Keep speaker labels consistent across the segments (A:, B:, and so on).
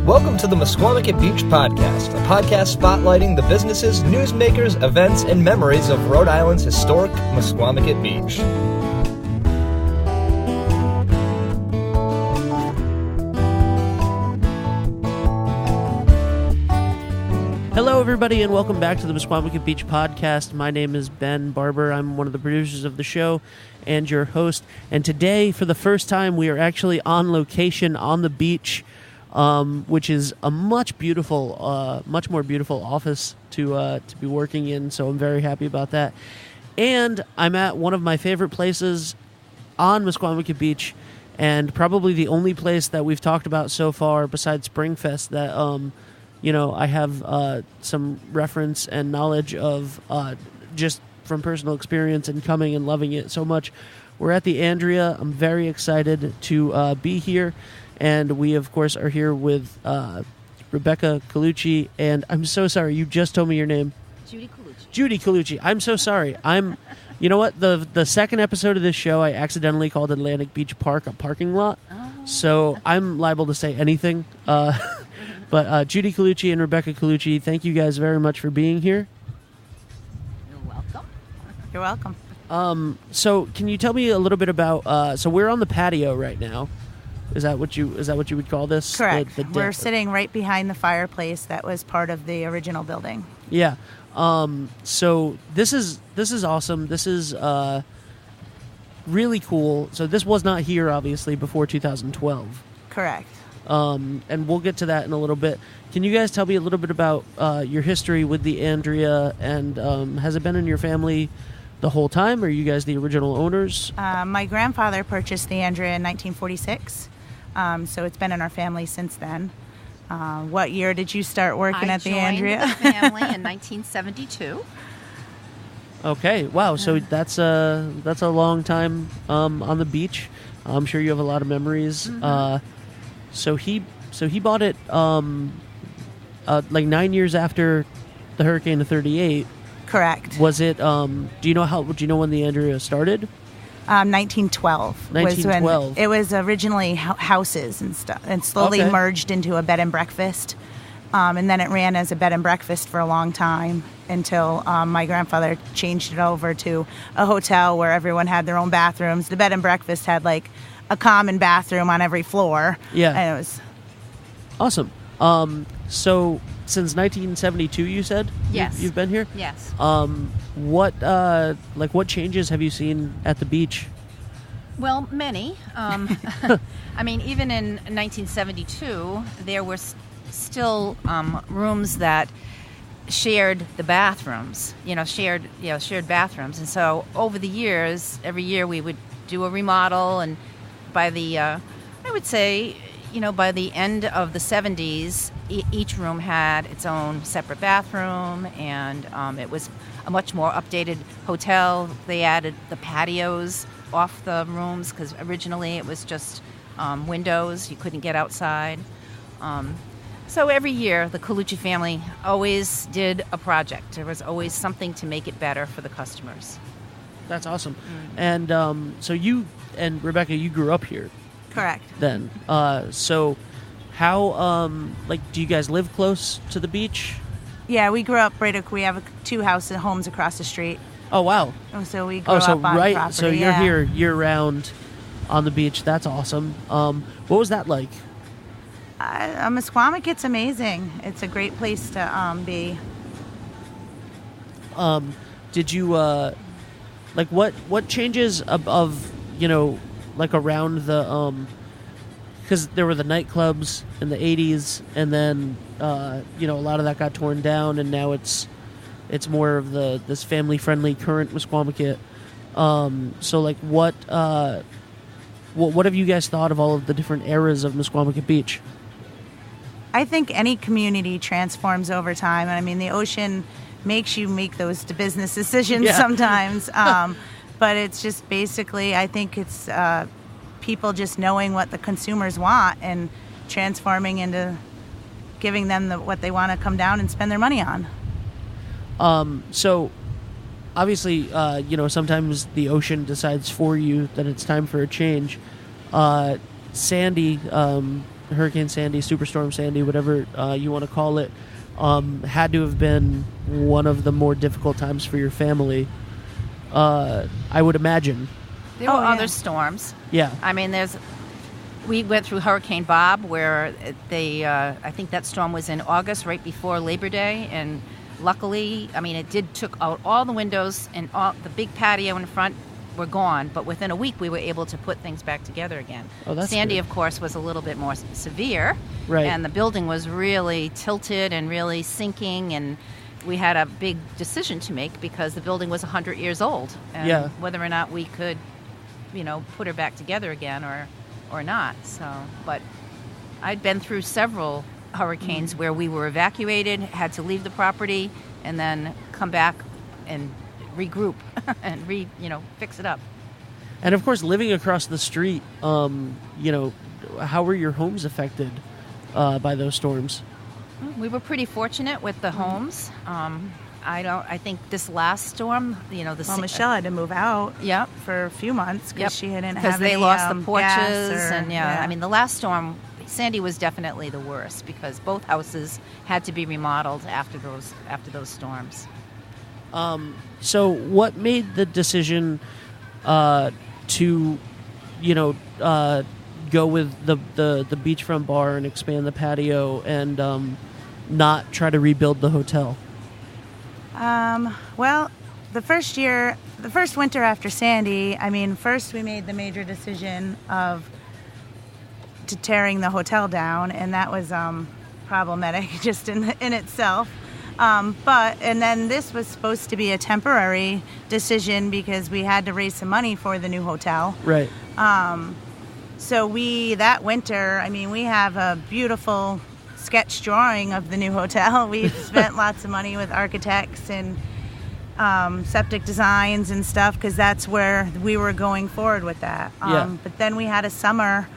A: Welcome to the Mesquamaket Beach Podcast, a podcast spotlighting the businesses, newsmakers, events, and memories of Rhode Island's historic Mesquamaket Beach.
B: Hello, everybody, and welcome back to the Mesquamaket Beach Podcast. My name is Ben Barber. I'm one of the producers of the show and your host. And today, for the first time, we are actually on location on the beach, which is a much more beautiful office to be working in. So I'm very happy about that. And I'm at one of my favorite places on Mesquamaket Beach, and probably the only place that we've talked about so far besides Springfest that I have some reference and knowledge of just from personal experience and coming and loving it so much. We're at the Andrea. I'm very excited to be here. And we, of course, are here with Rebecca Colucci. And I'm so sorry, you just told me your name.
C: Judy Colucci.
B: Judy Colucci. I'm so sorry. You know what? The second episode of this show, I accidentally called Atlantic Beach Park a parking lot. Oh. So I'm liable to say anything. But Judy Colucci and Rebecca Colucci, thank you guys very much for being here.
C: You're welcome.
D: You're welcome.
B: So can you tell me a little bit about? So we're on the patio right now. Is that what you would call this?
D: Correct. We're sitting right behind the fireplace that was part of the original building.
B: Yeah. So this is awesome. This is really cool. So this was not here obviously before 2012.
D: Correct.
B: And we'll get to that in a little bit. Can you guys tell me a little bit about your history with the Andrea, and has it been in your family the whole time? Are you guys the original owners?
D: My grandfather purchased the Andrea in 1946, so it's been in our family since then. What year did you start working at the Andrea?
C: I joined the family in 1972.
B: Okay, wow. So that's a long time on the beach. I'm sure you have a lot of memories. Mm-hmm. So he bought it like 9 years after the hurricane of '38.
D: Correct.
B: Was it? Do you know when the Andrea started?
D: 1912.
B: 1912.
D: Was when it was originally houses and stuff, and slowly merged into a bed and breakfast. And then it ran as a bed and breakfast for a long time until my grandfather changed it over to a hotel where everyone had their own bathrooms. The bed and breakfast had like a common bathroom on every floor.
B: Yeah.
D: And it was
B: awesome. So since 1972, you said?
C: Yes.
B: You've been here?
C: Yes.
B: What changes have you seen at the beach?
C: Well, many. I mean, even in 1972, there were still rooms that shared the bathrooms. Shared bathrooms. And so over the years, every year we would do a remodel, and by the, I would say, by the end of the 70s, each room had its own separate bathroom, and it was a much more updated hotel. They added the patios off the rooms because originally it was just windows. You couldn't get outside. So every year, the Colucci family always did a project. There was always something to make it better for the customers.
B: That's awesome. Mm-hmm. And so you and Rebecca, you grew up here.
D: Correct.
B: Then, so how, do you guys live close to the beach?
D: Yeah, we grew up we have two homes across the street.
B: Oh, wow.
D: So we grew up on property.
B: So you're here year-round on the beach. That's awesome. What was that like?
D: Mesquamaket, it's amazing. It's a great place to be.
B: Did you, what changes of around the, because there were the nightclubs in the 80s, and then, a lot of that got torn down, and now it's more of this family-friendly current Mesquamaket. So, what have you guys thought of all of the different eras of Mesquamaket Beach?
D: I think any community transforms over time. I mean, the ocean makes you make those business decisions sometimes. But it's just basically, I think it's people just knowing what the consumers want and transforming into giving them what they want to come down and spend their money on.
B: So obviously, sometimes the ocean decides for you that it's time for a change. Sandy, Hurricane Sandy, Superstorm Sandy, whatever you want to call it, had to have been one of the more difficult times for your family, I would imagine.
C: There were other storms.
B: Yeah.
C: I mean, we went through Hurricane Bob, where I think that storm was in August, right before Labor Day, and luckily, I mean, took out all the windows, and all the big patio in front were gone, but within a week we were able to put things back together again.
B: Oh, that's
C: Sandy,
B: good.
C: of course, was a little bit more severe,
B: right?
C: And the building was really tilted and really sinking, and we had a big decision to make because the building was 100 years old, and whether or not we could, put her back together again or not. So, but I'd been through several hurricanes where we were evacuated, had to leave the property, and then come back and regroup and fix it up.
B: And of course, living across the street, how were your homes affected by those storms?
C: We were pretty fortunate with the homes. I think this last storm,
D: Michelle had to move out.
C: Yep.
D: For a few months because she didn't have
C: because they
D: any,
C: lost the porches
D: gas
C: I mean, the last storm, Sandy was definitely the worst because both houses had to be remodeled after those storms.
B: So what made the decision to go with the beachfront bar and expand the patio and not try to rebuild the hotel?
D: Well, the first winter after Sandy, I mean, first we made the major decision to tearing the hotel down, and that was problematic just in itself. And then this was supposed to be a temporary decision because we had to raise some money for the new hotel.
B: Right.
D: So that winter, I mean, we have a beautiful sketch drawing of the new hotel. We've spent lots of money with architects and septic designs and stuff because that's where we were going forward with that. But then we had a summer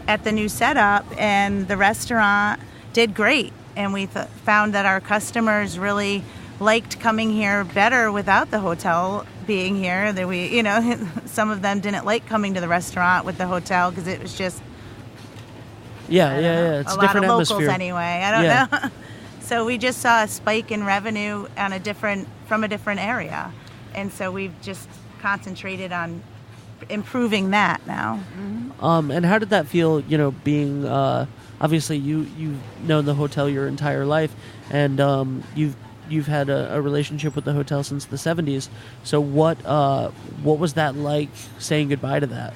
D: at the new setup, and the restaurant did great. And we found that our customers really liked coming here better without the hotel being here. That some of them didn't like coming to the restaurant with the hotel because it was just
B: it's
D: a
B: a different
D: lot of
B: atmosphere.
D: locals anyway. I don't know. So we just saw a spike in revenue from a different area, and so we've just concentrated on improving that now.
C: Mm-hmm.
B: And how did that feel? Being obviously you've known the hotel your entire life, and you've had a relationship with the hotel since the 70s. So what was that like saying goodbye to that?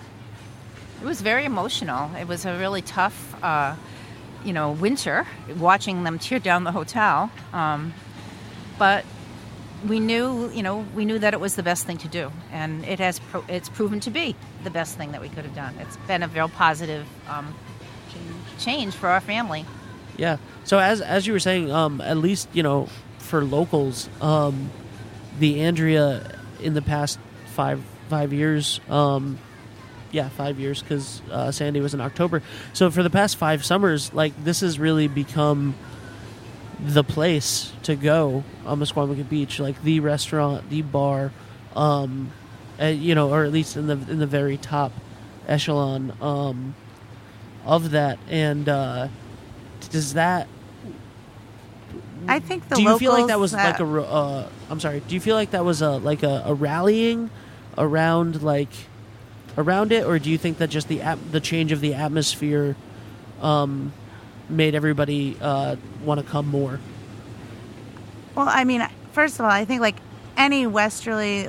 C: It was very emotional. It was a really tough, winter, watching them tear down the hotel. But we knew that it was the best thing to do, and it's proven to be the best thing that we could have done. It's been a real positive change for our family.
B: Yeah. So as you were saying, at least for locals, the Andrea in the past five years. 5 years because Sandy was in October. So for the past 5 summers, this has really become the place to go on Musquamacut Beach, the restaurant, the bar, or at least in the very top echelon of that. And does that?
D: I think the
B: do you
D: locals
B: feel like that was I'm sorry. Do you feel like that was a rallying around it, or do you think that just the change of the atmosphere made everybody want to come more?
D: Well, I mean, first of all, I think any westerly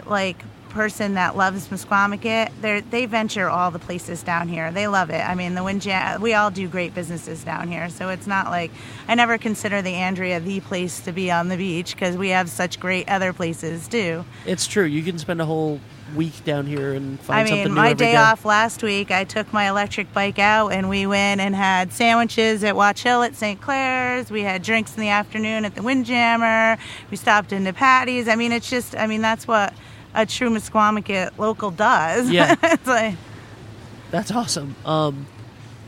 D: person that loves Musquamacut, they venture all the places down here. They love it. I mean, the Windjam, we all do great businesses down here, so it's not I never consider the Andrea the place to be on the beach because we have such great other places too.
B: It's true. You can spend a whole week down here and find something new
D: my
B: every
D: day off last week, I took my electric bike out and we went and had sandwiches at Watch Hill at St. Clair's. We had drinks in the afternoon at the Windjammer. We stopped into Patty's. I mean, it's just, that's what a true Musquamacut local does.
B: Yeah.
D: It's
B: that's awesome.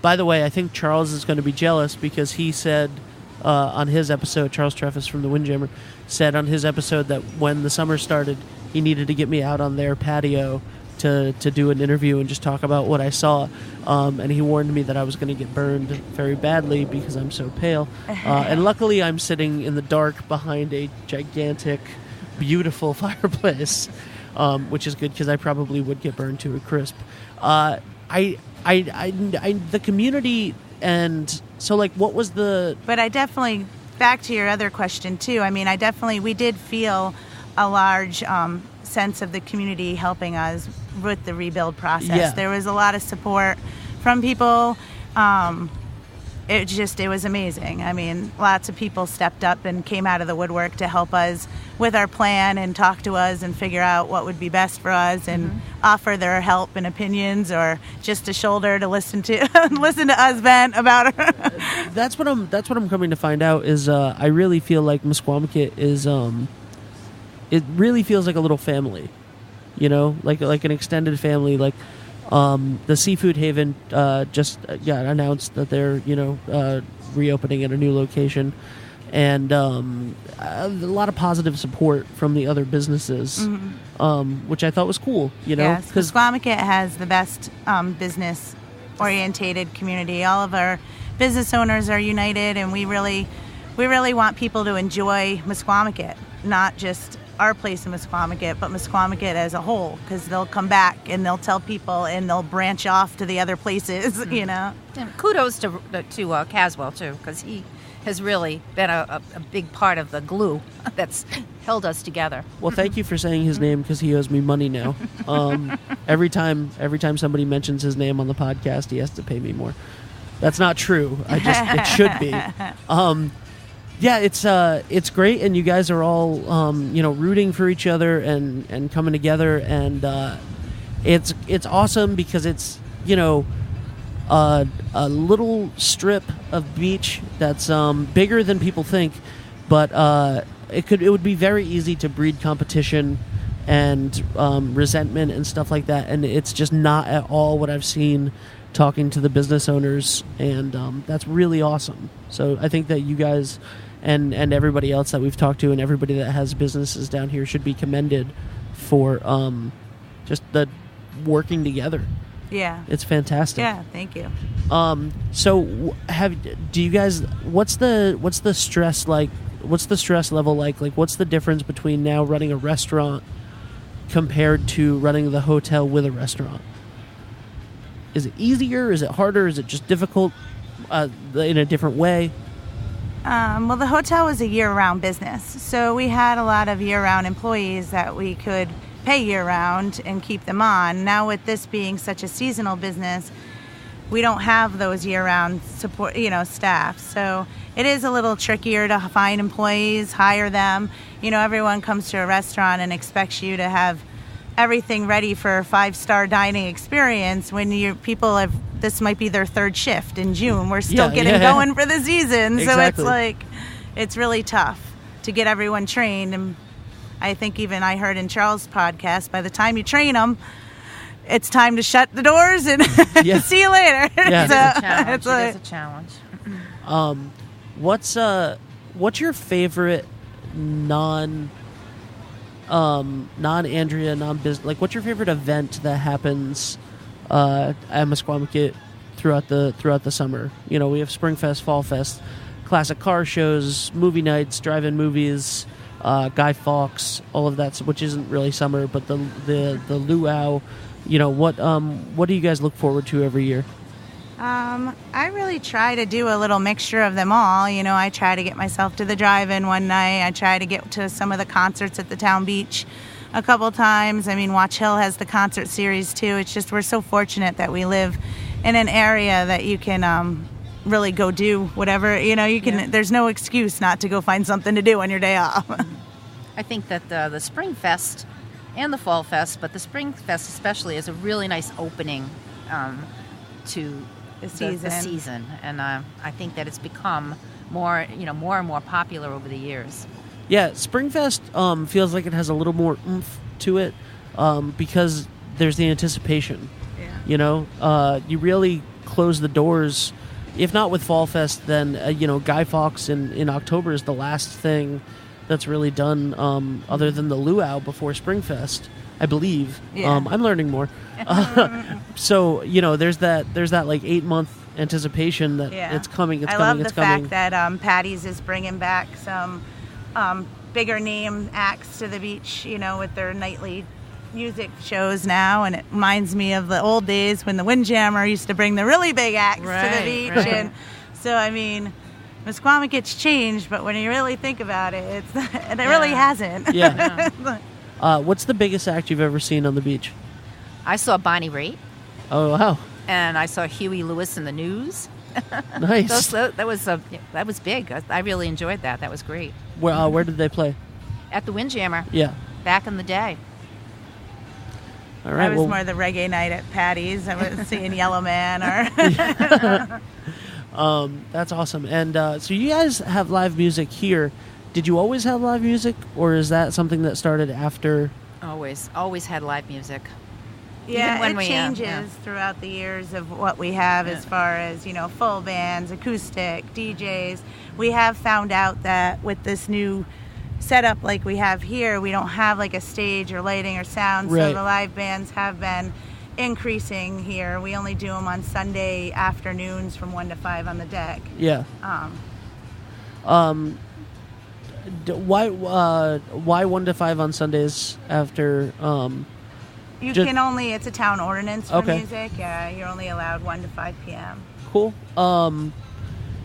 B: By the way, I think Charles is going to be jealous because he said on his episode, Charles Treffis from the Windjammer said on his episode that when the summer started, he needed to get me out on their patio to do an interview and just talk about what I saw. And he warned me that I was going to get burned very badly because I'm so pale. And luckily, I'm sitting in the dark behind a gigantic, beautiful fireplace, which is good because I probably would get burned to a crisp. The community, and so like, what was the?
D: But I definitely, back to your other question too. I mean, we did feel a large sense of the community helping us with the rebuild process.
B: Yeah.
D: There was a lot of support from people. It was amazing. I mean, lots of people stepped up and came out of the woodwork to help us with our plan and talk to us and figure out what would be best for us and offer their help and opinions, or just a shoulder to listen to us vent about it.
B: That's what I'm coming to find out is I really feel like Mesquamaket is it really feels like a little family, like an extended family. Like the Seafood Haven just got announced that they're reopening at a new location, and a lot of positive support from the other businesses, which I thought was cool.
D: Yes, Mesquamaket has the best business orientated community. All of our business owners are united, and we really want people to enjoy Mesquamaket, not just our place in Mesquamaket, but Mesquamaket as a whole, because they'll come back and they'll tell people and they'll branch off to the other places, And
C: kudos to Caswell too, because he has really been a big part of the glue that's held us together.
B: Well, thank you for saying his name, because he owes me money now. Every time somebody mentions his name on the podcast, he has to pay me more. That's not true. It should be. Yeah, it's great, and you guys are all rooting for each other and coming together, and it's awesome because it's a little strip of beach that's bigger than people think, but it would be very easy to breed competition and resentment and stuff like that, and it's just not at all what I've seen talking to the business owners, and that's really awesome. So I think that you guys and everybody else that we've talked to and everybody that has businesses down here should be commended for just the working together.
D: Yeah,
B: it's fantastic.
D: Yeah, thank you.
B: So do you guys? What's the stress like? What's the stress level like? Like, what's the difference between now running a restaurant compared to running the hotel with a restaurant? Is it easier? Is it harder? Is it just difficult in a different way?
D: Well, the hotel was a year-round business, so we had a lot of year-round employees that we could pay year-round and keep them on. Now, with this being such a seasonal business, we don't have those year-round support, staff. So it is a little trickier to find employees, hire them. Everyone comes to a restaurant and expects you to have everything ready for a 5-star dining experience when this might be their third shift in June. We're still getting going for the season.
B: Exactly.
D: So it's really tough to get everyone trained. And I think even I heard in Charles' podcast, by the time you train them, it's time to shut the doors and see you later.
C: Yeah. It is a challenge.
B: What's your favorite non-Andrea, non-business, like, what's your favorite event that happens at Mesquamaket throughout the summer? We have Spring Fest, Fall Fest, classic car shows, movie nights, drive-in movies, Guy Fawkes, all of that, which isn't really summer, but the luau. What do you guys look forward to every year?
D: I really try to do a little mixture of them all. I try to get myself to the drive-in one night. I try to get to some of the concerts at the Town Beach a couple times. I mean, Watch Hill has the concert series too. It's just we're so fortunate that we live in an area that you can really go do whatever. You can. Yeah. There's no excuse not to go find something to do on your day off.
C: I think that the Spring Fest and the Fall Fest, but the Spring Fest especially, is a really nice opening to the season, and I think that it's become more and more popular over the years.
B: Yeah, Springfest feels like it has a little more oomph to it because there's the anticipation. Yeah. You really close the doors. If not with Fall Fest, then Guy Fawkes in October is the last thing that's really done other than the luau before Springfest. I believe.
D: Yeah.
B: I'm learning more. So there's that like 8-month anticipation that it's coming.
D: I love the fact that Patty's is bringing back some bigger name acts to the beach, with their nightly music shows now, and it reminds me of the old days when the Windjammer used to bring the really big acts to the beach.
B: Right.
D: And so, Misquamicket's changed, but when you really think about it, it really hasn't.
B: Yeah. What's the biggest act you've ever seen on the beach?
C: I saw Bonnie Raitt.
B: Oh, wow.
C: And I saw Huey Lewis in the News.
B: Nice.
C: That was big. I really enjoyed that. That was great.
B: Where did they play?
C: At the Windjammer.
B: Yeah.
C: Back in the day.
B: All right.
D: I was more the reggae night at Patty's. I was seeing Yellow Man or.
B: That's awesome. And so you guys have live music here. Did you always have live music, or is that something that started after?
C: Always had live music.
D: Yeah, it changes throughout the years of what we have as far as, full bands, acoustic, DJs. We have found out that with this new setup like we have here, we don't have like a stage or lighting or sound,
B: right.
D: So the live bands have been increasing here. We only do them on Sunday afternoons from 1 to 5 on the deck.
B: Yeah. Why 1 to 5 on Sundays after?
D: It's a town ordinance for
B: okay.
D: music. Yeah, you're only allowed 1 to 5 p.m.
B: Cool.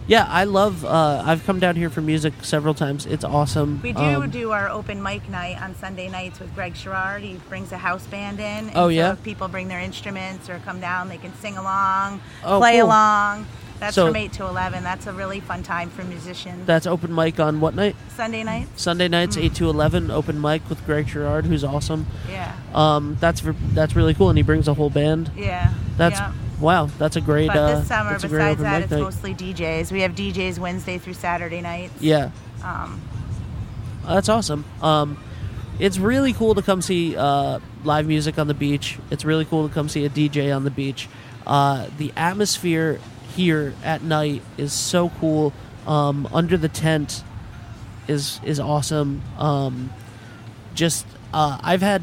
B: Yeah, I love. I've come down here for music several times. It's awesome.
D: We do our open mic night on Sunday nights with Greg Sherrard. He brings a house band in. And if people bring their instruments or come down, they can sing along, play
B: cool.
D: along. That's from 8 to 11. That's a really fun time for musicians.
B: That's open mic on what night?
D: Sunday nights.
B: Sunday nights, 8 to 11, open mic with Greg Sherrard, who's awesome.
D: Yeah.
B: That's really cool, and he brings a whole band.
D: Yeah.
B: Wow. That's a great.
D: But this summer, besides that, it's mostly DJs. We have DJs Wednesday through Saturday nights.
B: Yeah. That's awesome. It's really cool to come see live music on the beach. It's really cool to come see a DJ on the beach. The atmosphere here at night is so cool. Under the tent is awesome. I've had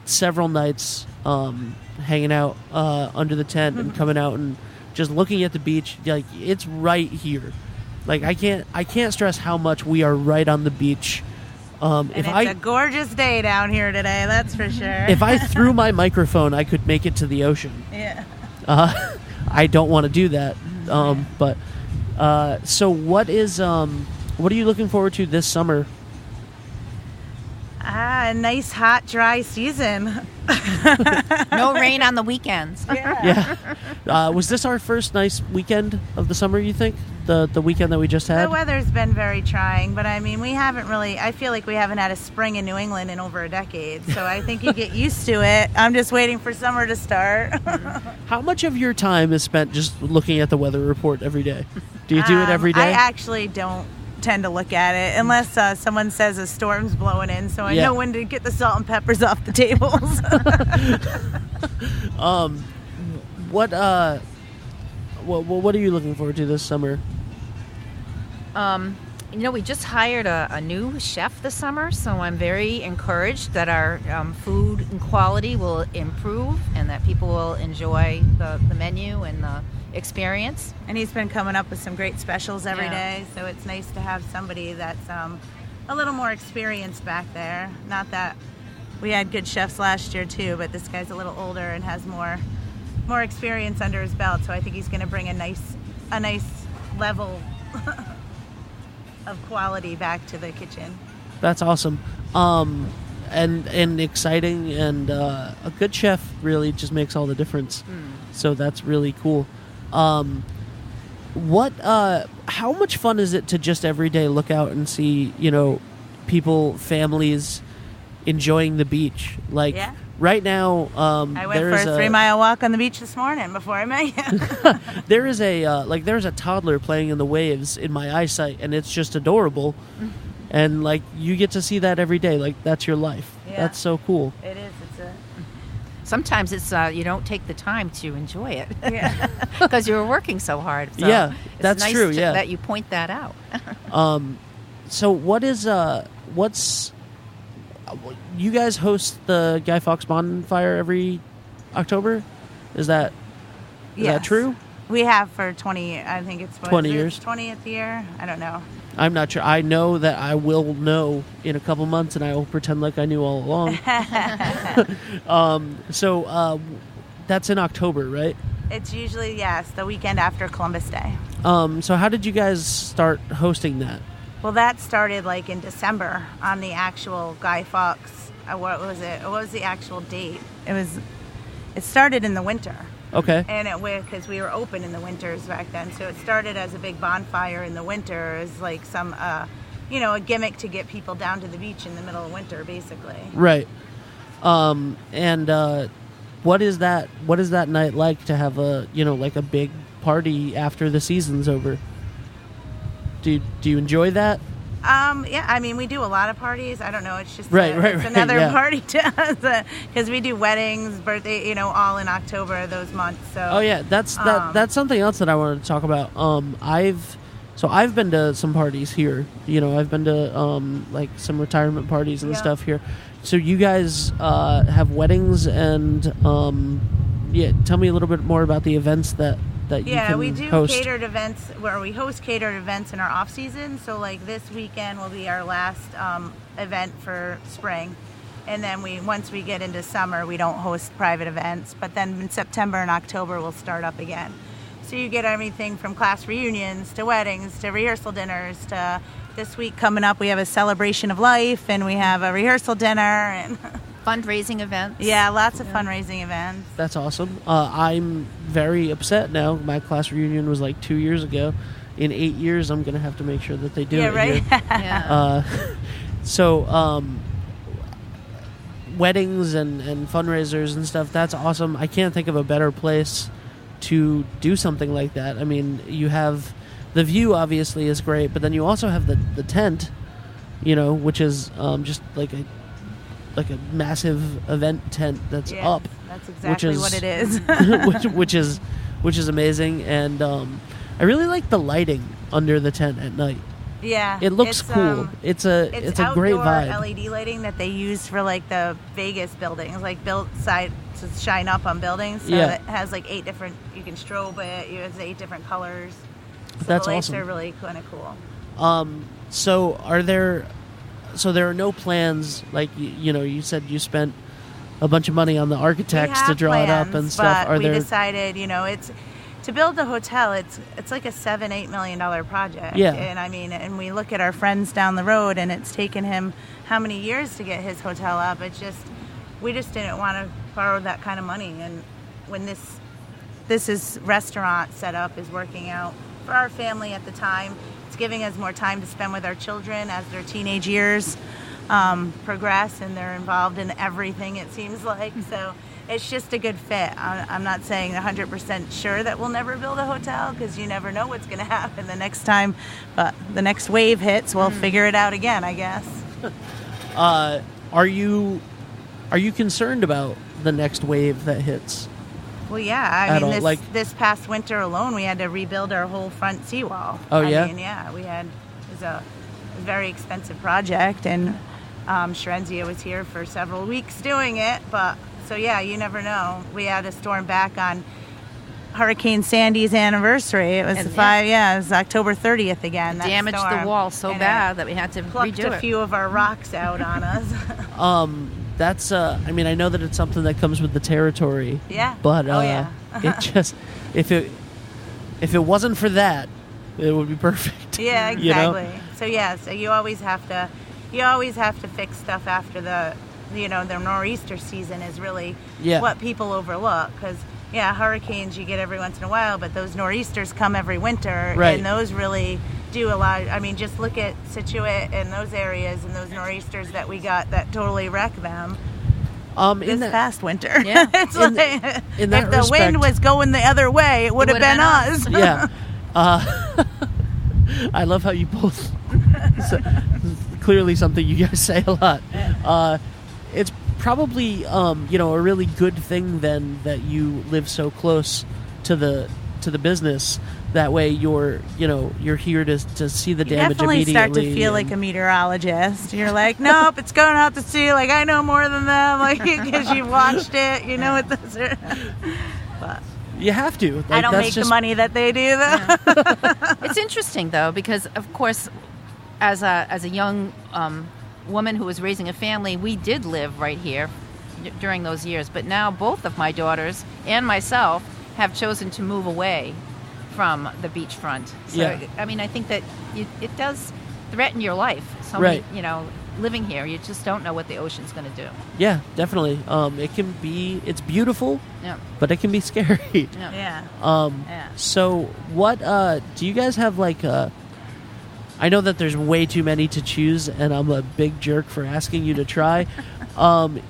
B: several nights hanging out under the tent and coming out and just looking at the beach. Like, it's right here. Like, I can't stress how much we are right on the beach.
D: It's a gorgeous day down here today, that's for sure.
B: If I threw my microphone, I could make it to the ocean.
D: Yeah.
B: I don't want to do that. So what are you looking forward to this summer?
D: A nice, hot, dry season.
C: No rain on the weekends.
D: Yeah.
B: Was this our first nice weekend of the summer, you think? The weekend that we just had?
D: The weather's been very trying, but I feel like we haven't had a spring in New England in over a decade, so I think you get used to it. I'm just waiting for summer to start.
B: How much of your time is spent just looking at the weather report every day? Do you do it every day?
D: I actually don't tend to look at it unless someone says a storm's blowing in, so I know when to get the salt and peppers off the tables.
B: What are you looking forward to this summer?
C: We just hired a new chef this summer, so I'm very encouraged that our food and quality will improve and that people will enjoy the menu and the experience.
D: And he's been coming up with some great specials every day, so it's nice to have somebody that's a little more experienced back there. Not that we had good chefs last year too, but this guy's a little older and has more experience under his belt, so I think he's going to bring a nice level of quality back to the kitchen.
B: That's awesome. And exciting, and a good chef really just makes all the difference. So that's really cool. How much fun is it to just every day look out and see, people, families enjoying the beach? Like, right now,
D: I went for a 3-mile walk on the beach this morning before I met you.
B: there's a toddler playing in the waves in my eyesight, and it's just adorable. And you get to see that every day. That's your life. Yeah. That's so cool.
D: It is.
C: Sometimes it's you don't take the time to enjoy it. Yeah. Because you're working so hard. So
B: that's
C: nice
B: true. Yeah,
C: that you point that out.
B: So what's you guys host the Guy Fawkes Bonfire every October? Is that true?
D: We have for 20. I think it's
B: 20 years.
D: 20th year. I don't know.
B: I'm not sure. I know that I will know in a couple months, and I will pretend like I knew all along. So that's in October, right?
D: It's usually, yes, the weekend after Columbus Day.
B: So how did you guys start hosting that?
D: Well, that started like in December on the actual Guy Fawkes. What was it? What was the actual date? It started in the winter.
B: Okay.
D: And because we were open in the winters back then, so it started as a big bonfire in the winter, as like some, a gimmick to get people down to the beach in the middle of winter, basically.
B: Right. And what is that night like to have a big party after the season's over? Do you enjoy that?
D: Yeah, I mean, we do a lot of parties. I don't know. It's just
B: it's
D: another party to us because we do weddings, birthday, all in October, those months. So
B: that's something else that I wanted to talk about. I've been to some parties here. I've been to like some retirement parties and stuff here. So you guys have weddings and tell me a little bit more about the events that you can
D: we do
B: host.
D: Catered events where we host catered events in our off season. So like this weekend will be our last event for spring, and then once we get into summer, we don't host private events. But then in September and October we'll start up again. So you get everything from class reunions to weddings to rehearsal dinners to this week coming up we have a celebration of life and we have a rehearsal dinner and
C: fundraising events.
D: Yeah, lots of fundraising events.
B: That's awesome. I'm very upset now. My class reunion was like 2 years ago. In 8 years, I'm going to have to make sure that they do it
D: right?
B: here.
C: Yeah.
B: So weddings and fundraisers and stuff, that's awesome. I can't think of a better place to do something like that. I mean, you have the view obviously is great, but then you also have the tent, which is just like a massive event tent that's up.
D: That's exactly what it is.
B: which is amazing, and I really like the lighting under the tent at night.
D: Yeah,
B: it looks cool. It's a great vibe.
D: LED lighting that they use for like the Vegas buildings, like built side to shine up on buildings. So it has like 8 different. You can strobe it. It has 8 different colors. So
B: that's
D: the lights
B: awesome.
D: are really kind of cool.
B: So there are no plans, like you said you spent a bunch of money on the architects to draw it up and stuff.
D: But we decided, it's to build the hotel. It's like a $7-8 million project.
B: Yeah.
D: And I mean, and we look at our friends down the road, and it's taken him how many years to get his hotel up? We just didn't want to borrow that kind of money. And when this is restaurant setup is working out for our family at the time. It's giving us more time to spend with our children as their teenage years progress, and they're involved in everything, it seems like. So it's just a good fit. I'm not saying 100% sure that we'll never build a hotel, because you never know what's going to happen the next time. But the next wave hits, we'll figure it out again, I guess.
B: Are you concerned about the next wave that hits?
D: Well, yeah. I mean, this past winter alone, we had to rebuild our whole front seawall.
B: Oh, yeah?
D: I mean, yeah. It was a very expensive project, and Shrenzia was here for several weeks doing it. But, so yeah, you never know. We had a storm back on Hurricane Sandy's anniversary. It was it was October 30th again.
C: It damaged the wall so bad that we had to
D: plucked
C: redo
D: a few of our rocks out on us.
B: That's I mean, I know that it's something that comes with the territory.
D: Yeah.
B: But it just if it wasn't for that, it would be perfect.
D: Yeah, exactly. So so you always have to fix stuff after the nor'easter season is really what people overlook, because hurricanes you get every once in a while, but those nor'easters come every winter, and those really do a lot. I mean, just look at Situate and those areas and those nor'easters that we got that totally wreck them. This past winter.
C: Yeah.
D: It's if
B: the
D: wind was going the other way, it would have been us.
B: Yeah. I love how you both clearly something you guys say a lot. It's probably a really good thing then that you live so close to the to the business. That way, you're here to see the
D: You
B: damage
D: definitely
B: immediately.
D: start to feel like a meteorologist. You're like, nope, it's going out to sea. Like, I know more than them. Like, because you watched it, you know what those are. But
B: you have to. Like,
D: I don't
B: that's
D: make
B: just,
D: the money that they do, though.
C: It's interesting, though, because, of course, as a young woman who was raising a family, we did live right here during those years. But now both of my daughters and myself have chosen to move away from the beachfront. So,
B: Yeah.
C: I mean, I think that it does threaten your life. So
B: Right.
C: many, living here, you just don't know what the ocean's going to do.
B: Yeah, definitely. It's beautiful,
C: Yeah.
B: but it can be scary.
C: Yeah.
D: Yeah. Yeah.
B: So what do you guys have like I know that there's way too many to choose, and I'm a big jerk for asking you to try.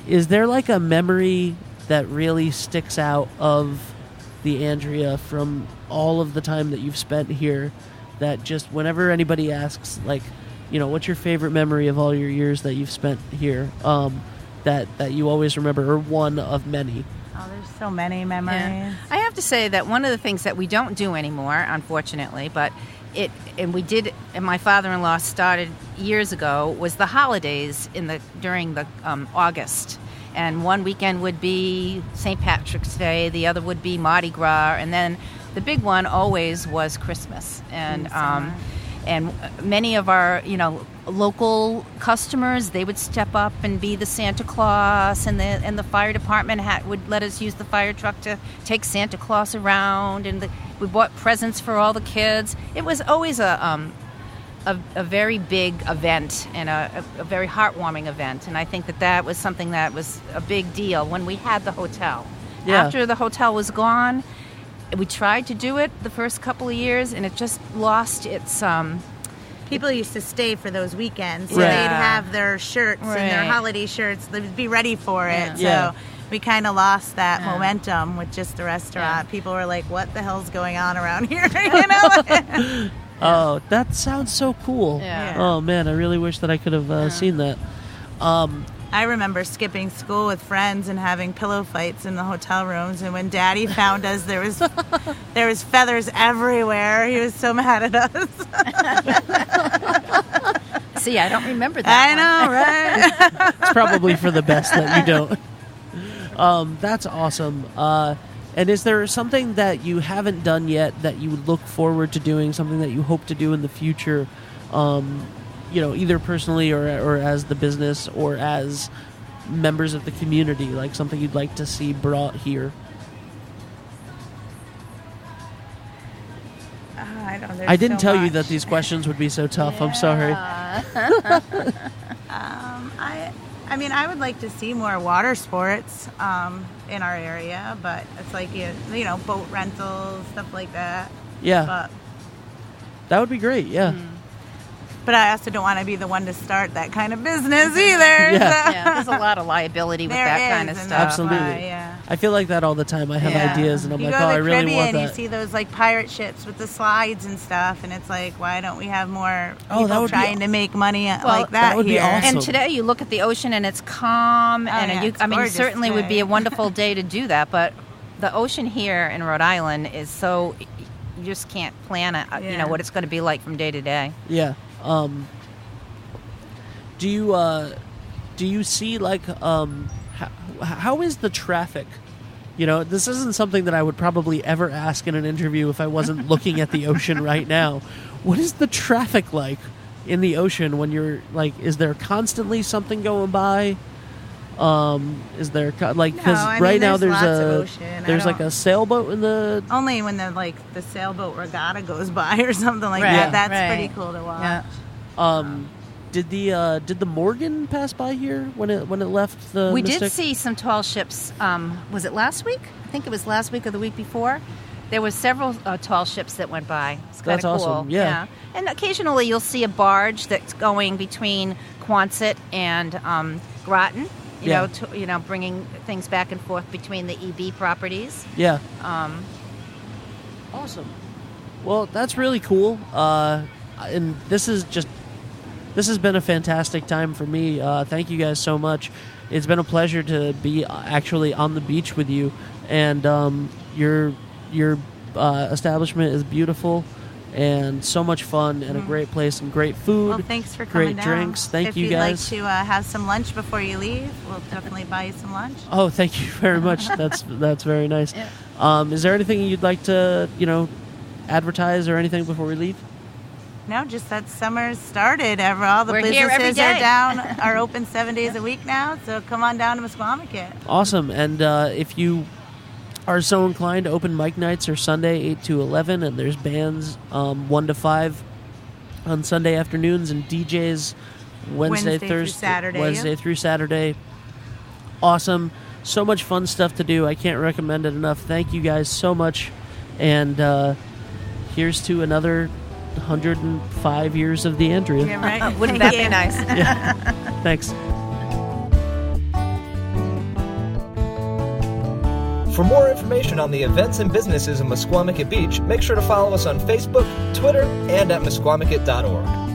B: Is there like a memory that really sticks out of the Andrea from all of the time that you've spent here, that just whenever anybody asks, like, what's your favorite memory of all your years that you've spent here, that you always remember, or one of many?
D: Oh, there's so many memories.
C: Yeah. I have to say that one of the things that we don't do anymore, unfortunately, but my father-in-law started years ago, was the holidays during the August. And one weekend would be St. Patrick's Day, the other would be Mardi Gras, and then the big one always was Christmas. And many of our local customers, they would step up and be the Santa Claus, and the fire department would let us use the fire truck to take Santa Claus around, and we bought presents for all the kids. It was always a very big event and a very heartwarming event, and I think that was something that was a big deal when we had the hotel.
B: Yeah.
C: After the hotel was gone, we tried to do it the first couple of years, and it just lost its
D: People used to stay for those weekends. So
B: Right.
D: they'd have their shirts and their
C: Right.
D: holiday shirts. They'd be ready for it.
B: Yeah.
D: So we kind of lost that
C: Yeah.
D: momentum with just the restaurant.
C: Yeah.
D: People were like, what the hell's going on around here? You know?
B: Oh, that sounds so cool.
C: Yeah.
B: Oh man, I really wish that I could have seen that.
D: I remember skipping school with friends and having pillow fights in the hotel rooms. And when Daddy found us, there was feathers everywhere. He was so mad at us.
C: See, I don't remember that.
D: I know, right?
B: It's probably for the best that you don't. That's awesome. And is there something that you haven't done yet that you would look forward to doing, something that you hope to do in the future, either personally or as the business or as members of the community, like something you'd like to see brought here? I didn't tell you that these questions would be so tough. I'm sorry.
D: I would like to see more water sports in our area, but it's like, boat rentals, stuff like that.
B: Yeah.
D: But
B: That would be great, yeah.
D: But I also don't want to be the one to start that kind of business either.
B: Yeah.
D: So.
C: Yeah, there's a lot of liability with
D: There
C: that kind
D: is,
C: of
D: and
C: stuff.
D: that's
B: Absolutely.
D: why, yeah.
B: I feel like that all the time. I have
C: Yeah.
B: ideas, and I'm
D: You
B: like,
D: go to
B: oh,
D: the
B: I really
D: Caribbean,
B: want
D: you
B: that.
D: see those like pirate ships with the slides and stuff, and it's like, why don't we have more
B: Oh, that
D: people
B: would be-
D: trying to make money like that
B: that would be
D: here?
B: awesome.
C: And today you look at the ocean and it's calm, and
D: yeah,
C: it
D: it's gorgeous
C: certainly would be
D: today.
C: a wonderful day to do that. But the ocean here in Rhode Island is so, you just can't plan it.
D: Yeah.
C: What it's going to be like from day to day.
B: Yeah. Do you see like how is the traffic? This isn't something that I would probably ever ask in an interview if I wasn't looking at the ocean right now. What is the traffic like in the ocean when you're like? Is there constantly something going by? Is there because right now
D: there's
B: there's
D: lots of ocean.
B: there's like a sailboat in the
D: Only when the sailboat regatta goes by or something like
C: Right,
D: that. That's
C: right.
D: pretty cool to watch.
C: Yeah.
B: Did the Morgan pass by here when it left the
C: We
B: Mystic?
C: did see some tall ships. Was it last week? I think it was last week or the week before. There were several tall ships that went by. It's kind
B: That's
C: of cool.
B: awesome, yeah.
C: And occasionally you'll see a barge that's going between Quonset and Groton.
B: Yeah.
C: Bringing things back and forth between the EB properties.
B: Yeah. Awesome. Well, that's really cool. And this has been a fantastic time for me. Thank you guys so much. It's been a pleasure to be actually on the beach with you, and you're establishment is beautiful and so much fun and a great place and great food.
D: Well, thanks for coming
B: great
D: down.
B: drinks. Thank you
D: If
B: guys.
D: you'd like to have some lunch before you leave, we'll definitely buy you some lunch.
B: Oh, thank you very much. That's very nice.
C: Yeah.
B: Is there anything you'd like to, advertise or anything before we leave?
D: No, just that summer's started. All the
C: We're here every
D: businesses
C: day.
D: are down, are open 7 days a week now. So come on down to Mesquamaket.
B: Awesome. And if you are so inclined, open mic nights are Sunday 8 to 11, and there's bands 1 to 5 on Sunday afternoons, and DJs Wednesday
D: through Saturday.
B: Wednesday through Saturday. Awesome. So much fun stuff to do. I can't recommend it enough. Thank you guys so much. And here's to another 105 years of the Andrea.
D: Yeah, right.
C: Wouldn't that be nice?
B: Thanks.
A: For more information on the events and businesses in Mesquamaket Beach, make sure to follow us on Facebook, Twitter, and at mesquamaket.org.